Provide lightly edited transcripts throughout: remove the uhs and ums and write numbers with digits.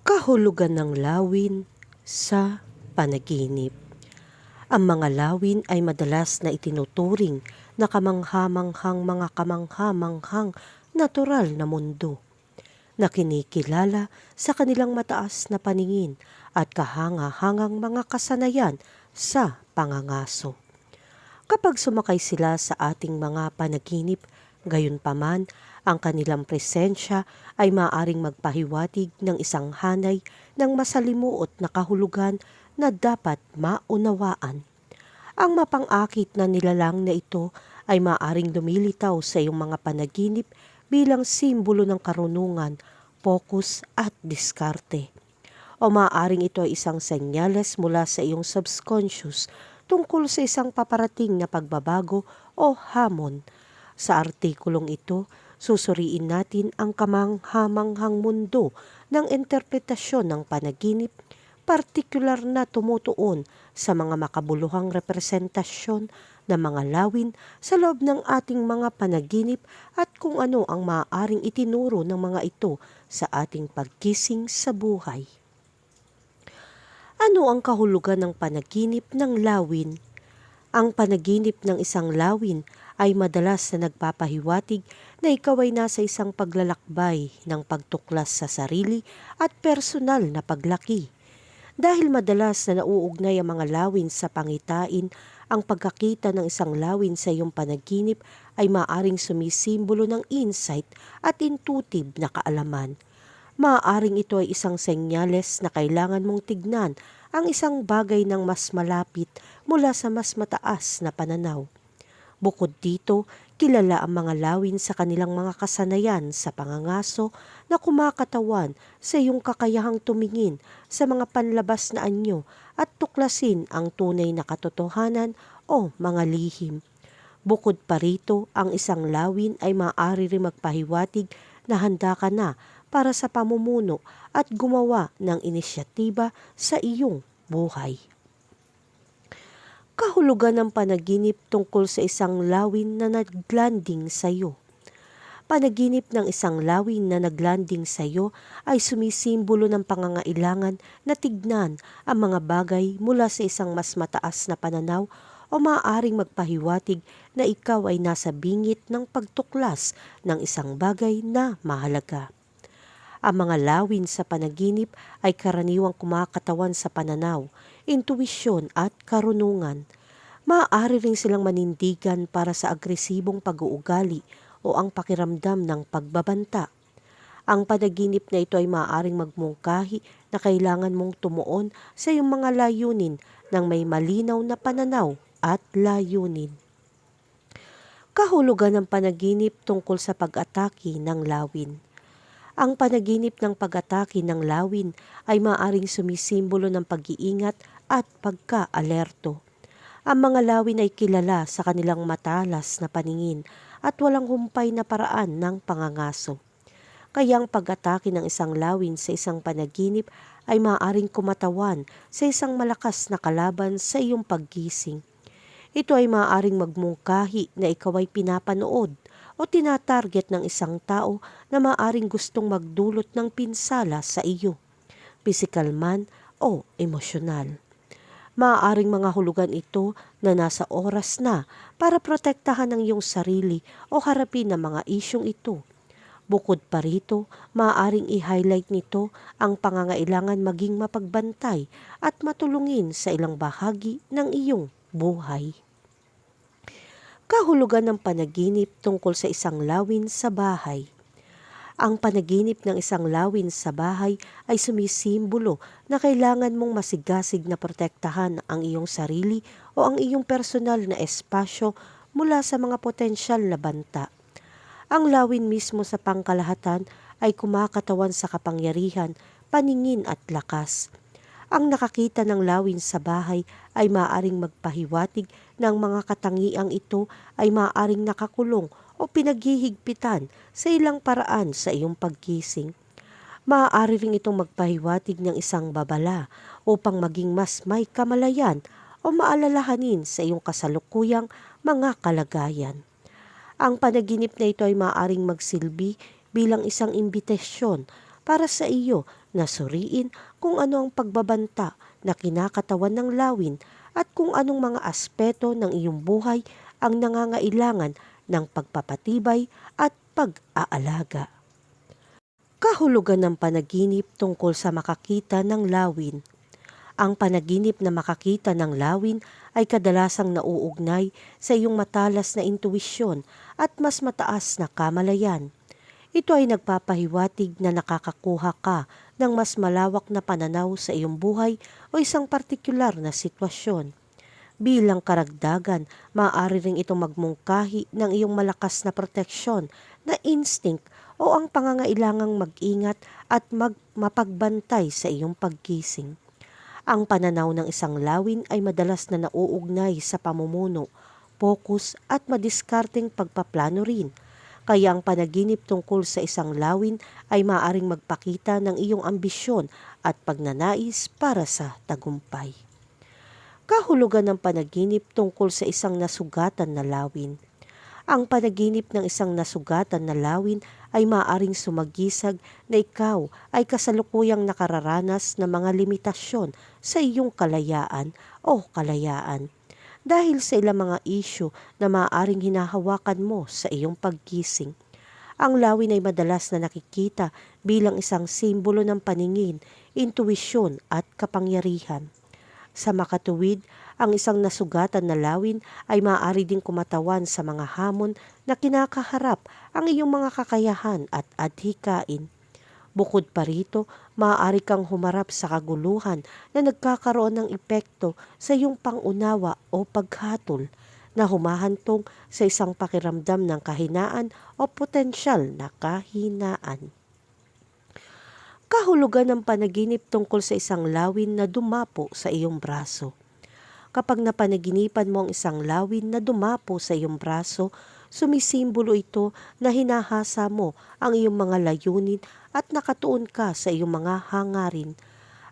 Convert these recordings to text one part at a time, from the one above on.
Kahulugan ng lawin sa panaginip. Ang mga lawin ay madalas na itinuturing na kamangha-manghang mga kamangha-manghang natural na mundo na kinikilala sa kanilang mataas na paningin at kahanga-hangang mga kasanayan sa pangangaso. Kapag sumakay sila sa ating mga panaginip, gayunpaman, ang kanilang presensya ay maaring magpahiwatig ng isang hanay ng masalimuot na kahulugan na dapat maunawaan. Ang mapang-akit na nilalang na ito ay maaring lumilitaw sa iyong mga panaginip bilang simbolo ng karunungan, focus at diskarte. O maaaring ito ay isang senyales mula sa iyong subconscious tungkol sa isang paparating na pagbabago o hamon. Sa artikulong ito, susuriin natin ang kamangha-manghang mundo ng interpretasyon ng panaginip, partikular na tumutuon sa mga makabuluhang representasyon ng mga lawin sa loob ng ating mga panaginip at kung ano ang maaaring itinuro ng mga ito sa ating pagkising sa buhay. Ano ang kahulugan ng panaginip ng lawin? Ang panaginip ng isang lawin ay madalas na nagpapahiwatig na ikaw ay nasa isang paglalakbay ng pagtuklas sa sarili at personal na paglaki. Dahil madalas na nauugnay ang mga lawin sa pangitain, ang pagkakita ng isang lawin sa iyong panaginip ay maaaring sumisimbolo ng insight at intuitive na kaalaman. Maaaring ito ay isang senyales na kailangan mong tignan ang isang bagay ng mas malapit mula sa mas mataas na pananaw. Bukod dito, kilala ang mga lawin sa kanilang mga kasanayan sa pangangaso na kumakatawan sa iyong kakayahang tumingin sa mga panlabas na anyo at tuklasin ang tunay na katotohanan o mga lihim. Bukod pa rito, ang isang lawin ay maaari rin magpahiwatig na handa ka na para sa pamumuno at gumawa ng inisyatiba sa iyong buhay. Kahulugan ng panaginip tungkol sa isang lawin na naglanding sa iyo. Panaginip ng isang lawin na naglanding sa iyo ay sumisimbolo ng pangangailangan na tignan ang mga bagay mula sa isang mas mataas na pananaw o maaaring magpahiwatig na ikaw ay nasa bingit ng pagtuklas ng isang bagay na mahalaga. Ang mga lawin sa panaginip ay karaniwang kumakatawan sa pananaw, intuwisyon at karunungan. Maaari rin silang manindigan para sa agresibong pag-uugali o ang pakiramdam ng pagbabanta. Ang panaginip na ito ay maaaring magmungkahi na kailangan mong tumuon sa iyong mga layunin ng may malinaw na pananaw at layunin. Kahulugan ng panaginip tungkol sa pag-atake ng lawin. Ang panaginip ng pag-atake ng lawin ay maaaring sumisimbolo ng pag-iingat at pagka-alerto. Ang mga lawin ay kilala sa kanilang matalas na paningin at walang humpay na paraan ng pangangaso. Kaya ang pag-atake ng isang lawin sa isang panaginip ay maaaring kumatawan sa isang malakas na kalaban sa iyong paggising. Ito ay maaaring magmungkahi na ikaw ay pinapanood o tinatarget ng isang tao na maaaring gustong magdulot ng pinsala sa iyo, pisikal man o emosyonal. Maaaring mga hulugan ito na nasa oras na para protektahan ang iyong sarili o harapin ang mga isyong ito. Bukod pa rito, maaaring i-highlight nito ang pangangailangan maging mapagbantay at matulungin sa ilang bahagi ng iyong buhay. Kahulugan ng panaginip tungkol sa isang lawin sa bahay. Ang panaginip ng isang lawin sa bahay ay sumisimbolo na kailangan mong masigasig na protektahan ang iyong sarili o ang iyong personal na espasyo mula sa mga potensyal na banta. Ang lawin mismo sa pangkalahatan ay kumakatawan sa kapangyarihan, paningin at lakas. Ang nakakita ng lawin sa bahay ay maaaring magpahiwatig ng mga katangiang ito ay maaaring nakakulong o pinaghihigpitan sa ilang paraan sa iyong paggising. Maaari rin itong magpahiwatig ng isang babala upang maging mas may kamalayan o maalalahanin sa iyong kasalukuyang mga kalagayan. Ang panaginip na ito ay maaaring magsilbi bilang isang imbitasyon para sa iyo na suriin kung ano ang pagbabanta na kinakatawan ng lawin at kung anong mga aspeto ng iyong buhay ang nangangailangan ng pagpapatibay at pag-aalaga. Kahulugan ng panaginip tungkol sa makakita ng lawin. Ang panaginip na makakita ng lawin ay kadalasang nauugnay sa iyong matalas na intuwisyon at mas mataas na kamalayan. Ito ay nagpapahiwatig na nakakakuha ka ng mas malawak na pananaw sa iyong buhay o isang partikular na sitwasyon. Bilang karagdagan, maaari ring itong magmungkahi ng iyong malakas na proteksyon na instinct o ang pangangailangang mag-ingat at mapagbantay sa iyong paggising. Ang pananaw ng isang lawin ay madalas na nauugnay sa pamumuno, focus at madiskarteng pagpaplano rin. Kaya ang panaginip tungkol sa isang lawin ay maaaring magpakita ng iyong ambisyon at pagnanais para sa tagumpay. Kahulugan ng panaginip tungkol sa isang nasugatan na lawin. Ang panaginip ng isang nasugatan na lawin ay maaaring sumagisag na ikaw ay kasalukuyang nakararanas ng mga limitasyon sa iyong kalayaan o kalayaan dahil sa ilang mga isyu na maaaring hinahawakan mo sa iyong paggising. Ang lawin ay madalas na nakikita bilang isang simbolo ng paningin, intuwisyon at kapangyarihan. Sa makatuwid, ang isang nasugatan na lawin ay maaari ding kumatawan sa mga hamon na kinakaharap ang iyong mga kakayahan at adhikain. Bukod pa rito, maaari kang humarap sa kaguluhan na nagkakaroon ng epekto sa iyong pangunawa o paghatol na humahantong sa isang pakiramdam ng kahinaan o potensyal na kahinaan. Kahulugan ng panaginip tungkol sa isang lawin na dumapo sa iyong braso. Kapag napanaginipan mo ang isang lawin na dumapo sa iyong braso, sumisimbolo ito na hinahasa mo ang iyong mga layunin at nakatuon ka sa iyong mga hangarin.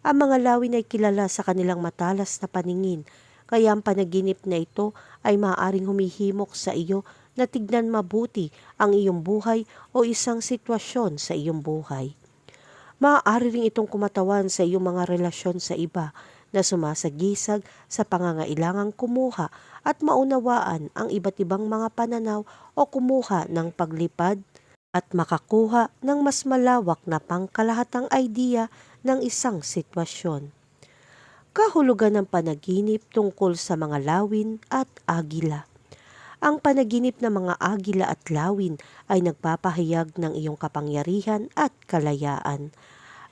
Ang mga lawin ay kilala sa kanilang matalas na paningin, kaya ang panaginip na ito ay maaaring humihimok sa iyo na tignan mabuti ang iyong buhay o isang sitwasyon sa iyong buhay. Maaari rin itong kumatawan sa iyong mga relasyon sa iba na sumasagisag sa pangangailangang kumuha at maunawaan ang iba't ibang mga pananaw o kumuha ng paglipad at makakuha ng mas malawak na pangkalahatang idea ng isang sitwasyon. Kahulugan ng panaginip tungkol sa mga lawin at agila. Ang panaginip ng mga agila at lawin ay nagpapahayag ng iyong kapangyarihan at kalayaan.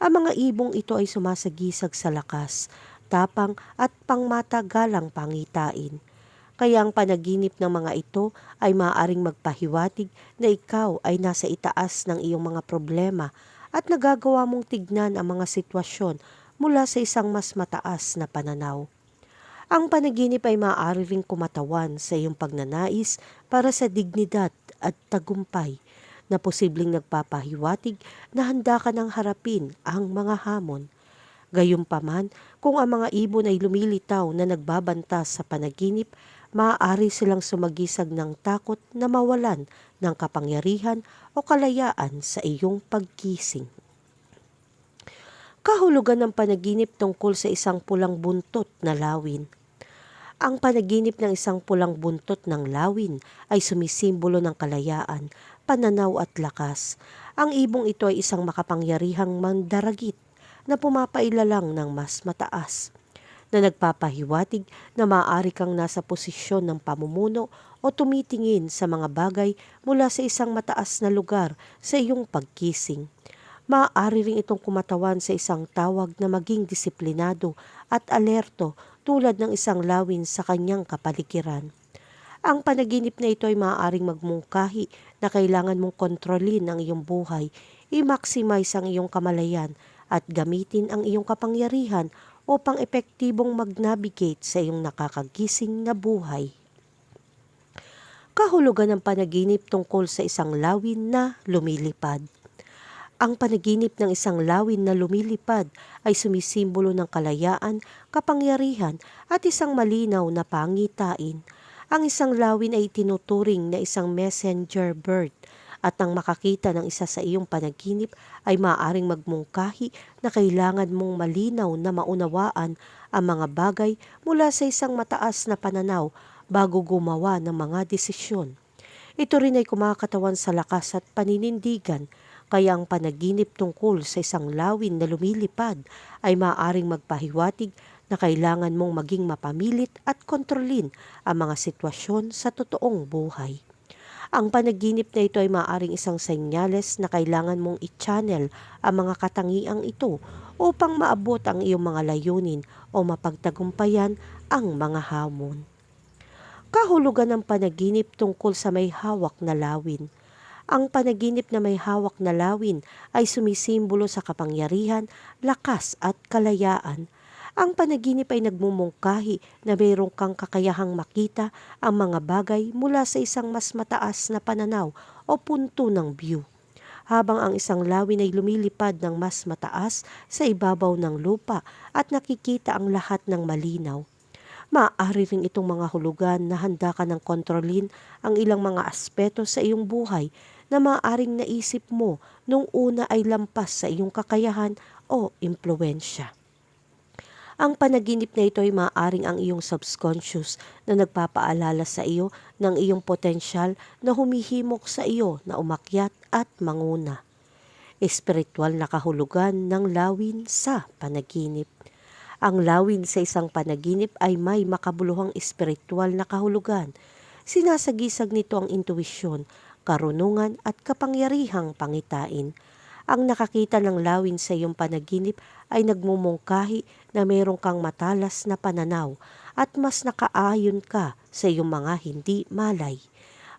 Ang mga ibong ito ay sumasagisag sa lakas, tapang at pangmatagalang pangitain. Kaya ang panaginip ng mga ito ay maaaring magpahiwatig na ikaw ay nasa itaas ng iyong mga problema at nagagawa mong tignan ang mga sitwasyon mula sa isang mas mataas na pananaw. Ang panaginip ay maaari ring kumatawan sa iyong pagnanais para sa dignidad at tagumpay na posibleng nagpapahiwatig na handa ka ng harapin ang mga hamon. Gayunpaman, kung ang mga ibon ay lumilitaw na nagbabanta sa panaginip, maaari silang sumagisag ng takot na mawalan ng kapangyarihan o kalayaan sa iyong paggising. Kahulugan ng panaginip tungkol sa isang pulang buntot na lawin. Ang panaginip ng isang pulang buntot ng lawin ay sumisimbolo ng kalayaan, pananaw at lakas. Ang ibong ito ay isang makapangyarihang mandaragit na pumapailalang ng mas mataas, na nagpapahiwatig na maaari kang nasa posisyon ng pamumuno o tumitingin sa mga bagay mula sa isang mataas na lugar sa iyong pagkising. Maaari rin itong kumatawan sa isang tawag na maging disiplinado at alerto tulad ng isang lawin sa kanyang kapaligiran. Ang panaginip na ito ay maaaring magmungkahi na kailangan mong kontrolin ang iyong buhay, i-maximize ang iyong kamalayan at gamitin ang iyong kapangyarihan upang epektibong mag-navigate sa iyong nakakagising na buhay. Kahulugan ng panaginip tungkol sa isang lawin na lumilipad. Ang panaginip ng isang lawin na lumilipad ay sumisimbolo ng kalayaan, kapangyarihan at isang malinaw na pangitain. Ang isang lawin ay tinuturing na isang messenger bird At nang makakita ng isa sa iyong panaginip ay maaaring magmungkahi na kailangan mong malinaw na maunawaan ang mga bagay mula sa isang mataas na pananaw bago gumawa ng mga desisyon. Ito rin ay kumakatawan sa lakas at paninindigan, kaya ang panaginip tungkol sa isang lawin na lumilipad ay maaaring magpahiwatig na kailangan mong maging mapamilit at kontrolin ang mga sitwasyon sa totoong buhay. Ang panaginip na ito ay maaaring isang senyales na kailangan mong i-channel ang mga katangiang ito upang maabot ang iyong mga layunin o mapagtagumpayan ang mga hamon. Kahulugan ng panaginip tungkol sa may hawak na lawin. Ang panaginip na may hawak na lawin ay sumisimbolo sa kapangyarihan, lakas at kalayaan. Ang panaginip ay nagmumungkahi na mayroon kang kakayahang makita ang mga bagay mula sa isang mas mataas na pananaw o punto ng view. Habang ang isang lawin ay lumilipad ng mas mataas sa ibabaw ng lupa at nakikita ang lahat ng malinaw. Maaari rin itong mga hulugan na handa ka ng kontrolin ang ilang mga aspeto sa iyong buhay na maaaring naisip mo nung una ay lampas sa iyong kakayahan o impluensya. Ang panaginip na ito ay maaaring ang iyong subconscious na nagpapaalala sa iyo ng iyong potensyal na humihimok sa iyo na umakyat at manguna. Espiritual na kahulugan ng lawin sa panaginip. Ang lawin sa isang panaginip ay may makabuluhang espiritual na kahulugan. Sinasagisag nito ang intuwisyon, karunungan at kapangyarihang pangitain. Ang nakakita ng lawin sa iyong panaginip ay nagmumungkahi na mayroon kang matalas na pananaw at mas nakaayon ka sa iyong mga hindi malay.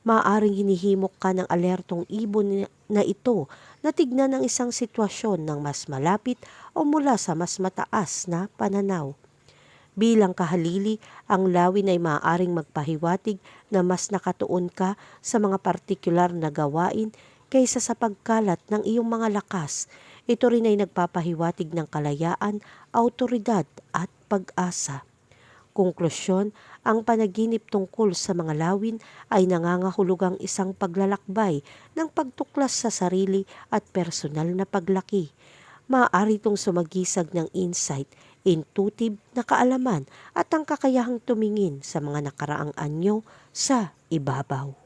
Maaaring hinihimok ka ng alertong ibon na ito na tignan ang isang sitwasyon ng mas malapit o mula sa mas mataas na pananaw. Bilang kahalili, ang lawin ay maaaring magpahiwatig na mas nakatuon ka sa mga partikular na gawain kaysa sa pagkalat ng iyong mga lakas. Ito rin ay nagpapahiwatig ng kalayaan, autoridad at pag-asa. Konklusyon, ang panaginip tungkol sa mga lawin ay nangangahulugang isang paglalakbay ng pagtuklas sa sarili at personal na paglaki. Maaari itong sumagisag ng insight, intuitive na kaalaman at ang kakayahang tumingin sa mga nakaraang anyo sa ibabaw.